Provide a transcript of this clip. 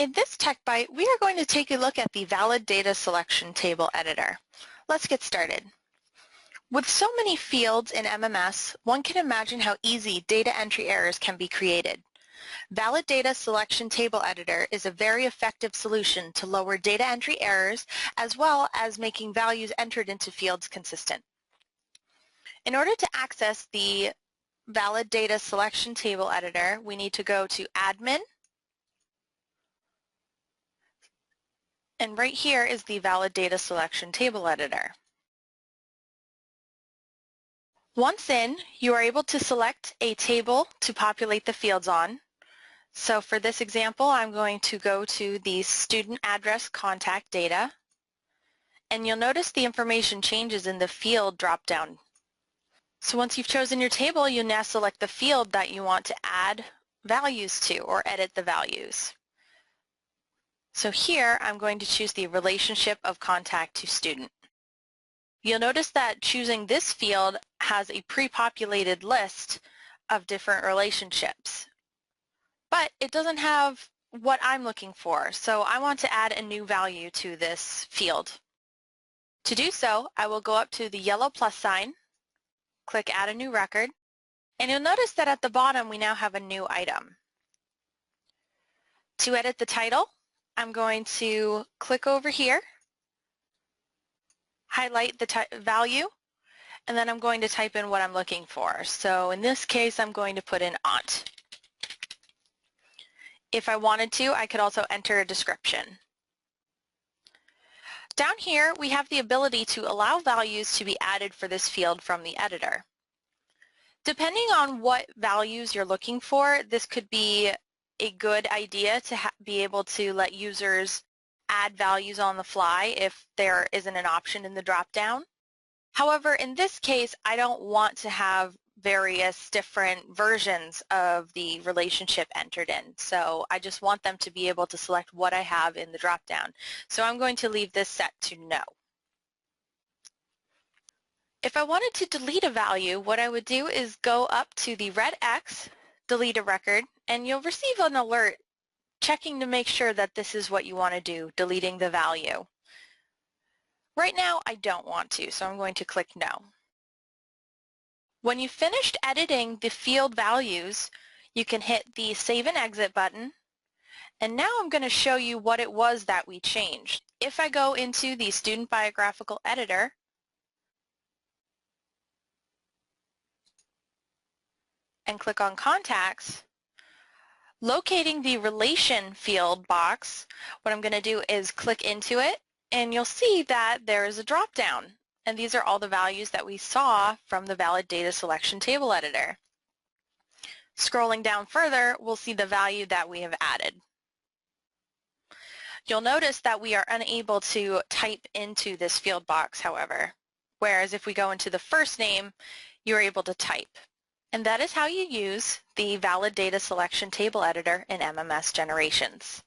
In this tech byte, we are going to take a look at the valid data selection table editor. Let's get started. With so many fields in MMS, one can imagine how easy data entry errors can be created. Valid data selection table editor is a very effective solution to lower data entry errors as well as making values entered into fields consistent. In order to access the valid data selection table editor, we need to go to Admin, and right here is the valid data selection table editor. Once in, you are able to select a table to populate the fields on. So for this example, I'm going to go to the student address contact data, and you'll notice the information changes in the field drop-down. So once you've chosen your table, you now select the field that you want to add values to or edit the values. So here I'm going to choose the relationship of contact to student. You'll notice that choosing this field has a pre-populated list of different relationships, but it doesn't have what I'm looking for, so I want to add a new value to this field. To do so, I will go up to the yellow plus sign, click Add a New Record, and you'll notice that at the bottom we now have a new item. To edit the title, I'm going to click over here, highlight the value, and then I'm going to type in what I'm looking for. So in this case, I'm going to put in aunt. If I wanted to, I could also enter a description. Down here, we have the ability to allow values to be added for this field from the editor. Depending on what values you're looking for, this could be a good idea to be able to let users add values on the fly if there isn't an option in the drop-down. However, in this case, I don't want to have various different versions of the relationship entered in. So I just want them to be able to select what I have in the drop-down. So I'm going to leave this set to no. If I wanted to delete a value, what I would do is go up to the red X, delete a record, and you'll receive an alert checking to make sure that this is what you want to do, deleting the value. Right now, I don't want to, so I'm going to click no. When you've finished editing the field values, you can hit the Save and Exit button. And now I'm going to show you what it was that we changed. If I go into the Student Biographical Editor, and click on Contacts, locating the Relation field box, what I'm going to do is click into it, and you'll see that there is a drop-down. And these are all the values that we saw from the Valid Data Selection Table Editor. Scrolling down further, we'll see the value that we have added. You'll notice that we are unable to type into this field box, however, whereas if we go into the first name, you're able to type. And that is how you use the Valid Data Selection Table Editor in MMS Generations.